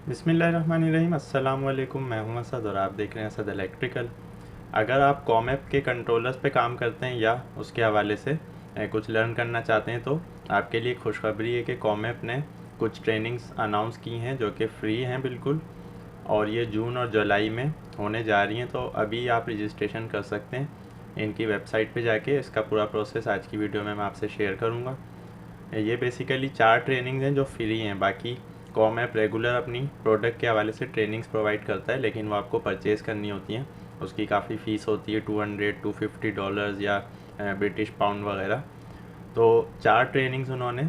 बिस्मिल्लाहिर्रहमानिर्रहीम। अस्सलाम वालेकुम। मैं हूं असद और आप देख रहे हैं असद इलेक्ट्रिकल। अगर आप कॉमेप के कंट्रोलर्स पे काम करते हैं या उसके हवाले से कुछ लर्न करना चाहते हैं तो आपके लिए खुशखबरी है कि कॉमेप ने कुछ ट्रेनिंग्स अनाउंस की हैं जो कि फ्री हैं बिल्कुल, और ये जून और जुलाई में होने जा रही हैं। तो अभी आप रजिस्ट्रेशन कर सकते हैं इनकी वेबसाइट पे जाके। इसका पूरा प्रोसेस आज की वीडियो में मैं आपसे शेयर करूँगा। ये बेसिकली 4 ट्रेनिंग्स हैं जो फ्री हैं। बाकी कॉम ऐप रेगुलर अपनी प्रोडक्ट के हवाले से ट्रेनिंग्स प्रोवाइड करता है, लेकिन वो आपको परचेज़ करनी होती हैं। उसकी काफ़ी फ़ीस होती है, $200-250 या ब्रिटिश पाउंड वगैरह। तो 4 ट्रेनिंग्स उन्होंने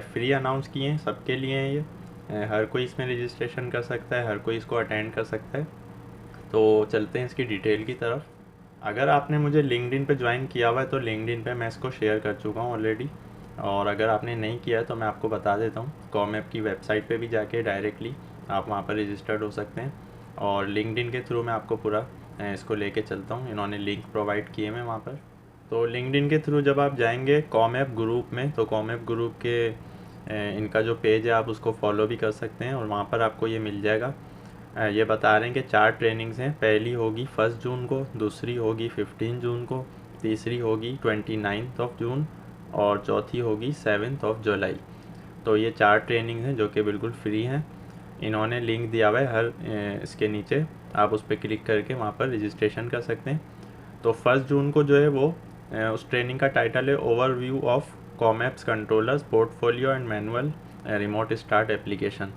फ्री अनाउंस किए हैं, सबके लिए हैं ये। हर कोई इसमें रजिस्ट्रेशन कर सकता है, हर कोई इसको अटेंड कर सकता है। तो चलते हैं इसकी डिटेल की तरफ। अगर आपने मुझे लिंक्डइन पे ज्वाइन किया हुआ है तो लिंक्डइन पे मैं इसको शेयर कर चुका हूँ ऑलरेडी, और अगर आपने नहीं किया है तो मैं आपको बता देता हूँ। कॉमऐप की वेबसाइट पे भी जाके डायरेक्टली आप वहाँ पर रजिस्टर्ड हो सकते हैं, और लिंक्डइन के थ्रू मैं आपको पूरा इसको लेके चलता हूँ। इन्होंने लिंक प्रोवाइड किए हैं वहाँ पर। तो लिंक्डइन के थ्रू जब आप जाएंगे कॉमऐप ग्रुप में, तो कॉमऐप ग्रुप के इनका जो पेज है आप उसको फॉलो भी कर सकते हैं, और वहाँ पर आपको ये मिल जाएगा। ये बता रहे हैं कि 4 ट्रेनिंग्स हैं। पहली होगी 1 जून को, दूसरी होगी 15 जून को, तीसरी होगी 29 जून, और चौथी होगी 7 जुलाई। तो ये 4 ट्रेनिंग्स हैं जो कि बिल्कुल फ्री हैं। इन्होंने लिंक दिया हुआ है हर इसके नीचे, आप उस पर क्लिक करके वहाँ पर रजिस्ट्रेशन कर सकते हैं। तो 1 जून को जो है वो उस ट्रेनिंग का टाइटल है overview of ComAp's controllers portfolio and manual remote start application.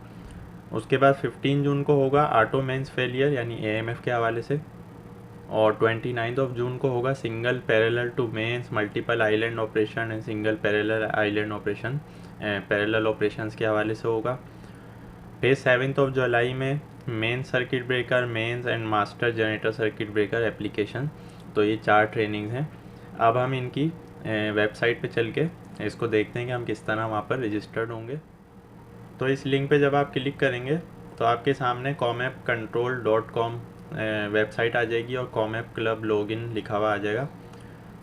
उसके बाद 15 जून को होगा ऑटो मेंस फेलियर यानी एएमएफ के हवाले से, और 29 जून को होगा single parallel to mains multiple island operation and single parallel island operation parallel operations के हवाले से होगा। फिर 7 जुलाई में main circuit breaker, mains and master generator circuit breaker application. तो ये 4 ट्रेनिंग्स हैं। अब हम इनकी वेबसाइट पे चल के इसको देखते हैं कि हम किस तरह वहाँ पर रजिस्टर्ड होंगे। तो इस लिंक पे जब आप क्लिक करेंगे तो आपके सामने comapcontrol.com वेबसाइट आ जाएगी, और कॉमैप क्लब लॉगिन लिखा हुआ आ जाएगा।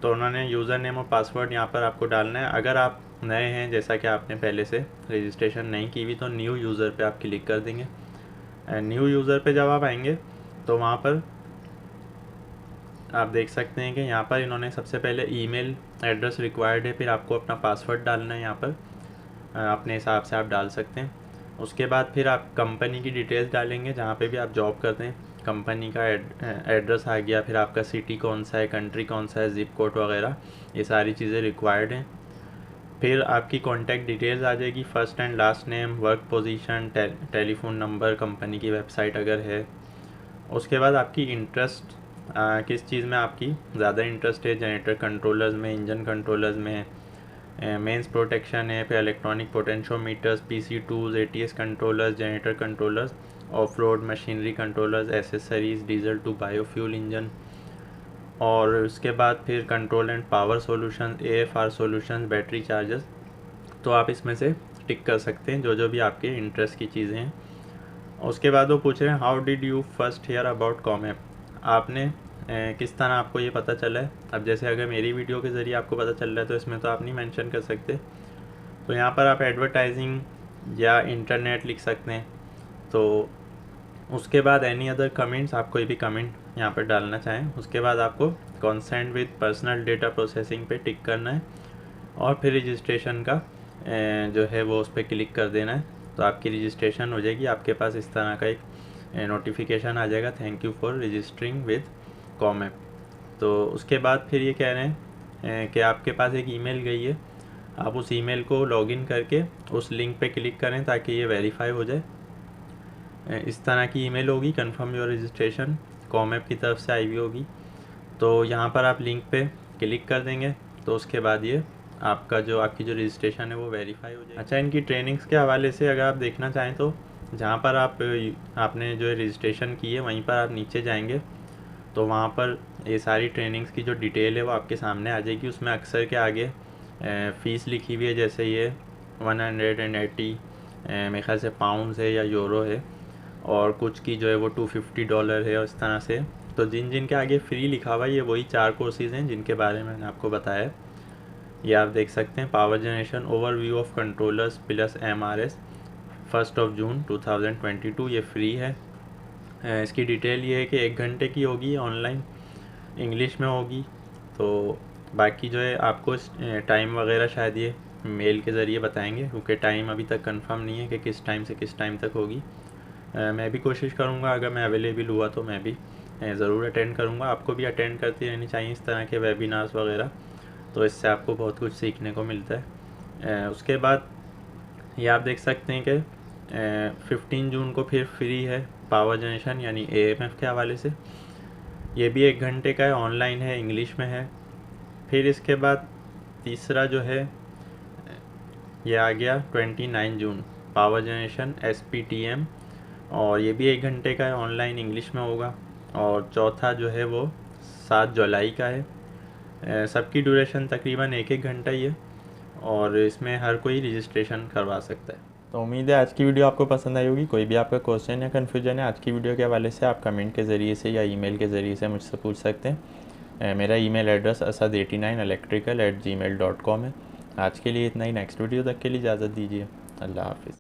तो उन्होंने यूज़र नेम और पासवर्ड यहाँ पर आपको डालना है। अगर आप नए हैं, जैसा कि आपने पहले से रजिस्ट्रेशन नहीं की हुई, तो न्यू यूज़र पे आप क्लिक कर देंगे। न्यू यूज़र पे जब आप आएंगे तो वहाँ पर आप देख सकते हैं कि यहाँ पर इन्होंने सबसे पहले ईमेल एड्रेस रिक्वायर्ड है, फिर आपको अपना पासवर्ड डालना है। यहाँ पर अपने हिसाब से आप डाल सकते हैं। उसके बाद फिर आप कंपनी की डिटेल्स डालेंगे, जहाँ पे भी आप जॉब करते हैं कंपनी का एड्रेस आ गया, फिर आपका सिटी कौन सा है, कंट्री कौन सा है, ज़िप कोड वगैरह, ये सारी चीज़ें रिक्वायर्ड हैं। फिर आपकी कॉन्टैक्ट डिटेल्स आ जाएगी, first and last name, work position, telephone number, company की वेबसाइट अगर है। उसके बाद आपकी इंटरेस्ट किस चीज़ में आपकी ज़्यादा इंटरेस्ट है, जनरेटर कंट्रोलर्स में, इंजन कंट्रोलर्स में, मेंस प्रोटेक्शन है, फिर electronic potentiometers, PC tools, ATS controllers, generator controllers, off road machinery controllers, accessories, diesel to biofuel engine, और उसके बाद फिर control and power solution, AFR solution, battery chargers. तो आप इसमें से टिक कर सकते हैं जो जो भी आपके इंटरेस्ट की चीज़ें हैं। उसके बाद वो पूछ रहे हैं how did you first hear about ComAp. आपने किस तरह आपको ये पता चला है। अब जैसे अगर मेरी वीडियो के ज़रिए आपको पता चल रहा है तो इसमें तो आप नहीं मेंशन कर सकते, तो यहाँ पर आप एडवर्टाइजिंग या इंटरनेट लिख सकते हैं। तो उसके बाद एनी अदर कमेंट्स, आप कोई भी कमेंट यहाँ पर डालना चाहें। उसके बाद आपको consent with personal data processing पे टिक करना है, और फिर रजिस्ट्रेशन का जो है वो उस पर क्लिक कर देना है। तो आपकी रजिस्ट्रेशन हो जाएगी। आपके पास इस तरह का एक नोटिफिकेशन आ जाएगा, thank you for registering with ComAp. तो उसके बाद फिर ये कह रहे हैं कि आपके पास एक ईमेल गई है, आप उस ईमेल को लॉगिन करके उस लिंक पे क्लिक करें ताकि ये वेरीफाई हो जाए। इस तरह की ईमेल होगी, कंफर्म योर रजिस्ट्रेशन, कॉमैप की तरफ से आई हुई होगी। तो यहाँ पर आप लिंक पे क्लिक कर देंगे, तो उसके बाद ये आपकी जो रजिस्ट्रेशन है वो वेरीफाई हो जाएगी। अच्छा, इनकी ट्रेनिंग्स के हवाले से अगर आप देखना चाहें तो जहाँ पर आपने जो रजिस्ट्रेशन की है वहीं पर आप नीचे जाएंगे, तो वहाँ पर ये सारी ट्रेनिंग्स की जो डिटेल है वो आपके सामने आ जाएगी। उसमें अक्सर के आगे फ़ीस लिखी हुई है, जैसे ये 180 मेरे ख्याल से पाउंड्स है या यूरो है, और कुछ की जो है वो $250 है, और इस तरह से। तो जिन जिन के आगे फ्री लिखा हुआ है ये वही 4 कोर्सेज़ हैं जिनके बारे में मैंने आपको बताया है। ये आप देख सकते हैं, power generation overview of controllers plus MRS, 1 जून 2022। ये फ्री है। इसकी डिटेल ये है कि 1 घंटे की होगी ऑनलाइन, इंग्लिश में होगी। तो बाकी जो है आपको टाइम वगैरह शायद ये मेल के ज़रिए बताएंगे, क्योंकि टाइम अभी तक कंफर्म नहीं है कि किस टाइम से किस टाइम तक होगी। मैं भी कोशिश करूँगा, अगर मैं अवेलेबल हुआ तो मैं भी ज़रूर अटेंड करूँगा। आपको भी अटेंड करती रहनी चाहिए इस तरह के वेबिनार्स वगैरह, तो इससे आपको बहुत कुछ सीखने को मिलता है। उसके बाद ये आप देख सकते हैं कि 15 जून को फिर फ्री है पावर जनरेशन यानी AMF के हवाले से। ये भी 1 घंटे का है, ऑनलाइन है, इंग्लिश में है। फिर इसके बाद तीसरा जो है ये आ गया 29 जून, पावर जनरेशन SPTM, और ये भी 1 घंटे का है, ऑनलाइन इंग्लिश में होगा। और चौथा जो है वो 7 जुलाई का है। सबकी ड्यूरेशन तकरीबन 1-1 घंटा ही है, और इसमें हर कोई रजिस्ट्रेशन करवा सकता है। तो उम्मीद है आज की वीडियो आपको पसंद आई होगी। कोई भी आपका क्वेश्चन या कन्फ्यूजन है आज की वीडियो के हवाले से, आप कमेंट के ज़रिए से या ईमेल के ज़रिए से मुझसे पूछ सकते हैं। मेरा ईमेल एड्रेस asad89electrical@gmail.com है। आज के लिए इतना ही। नेक्स्ट वीडियो तक के लिए इजाज़त दीजिए। अल्लाह हाफ़िज़।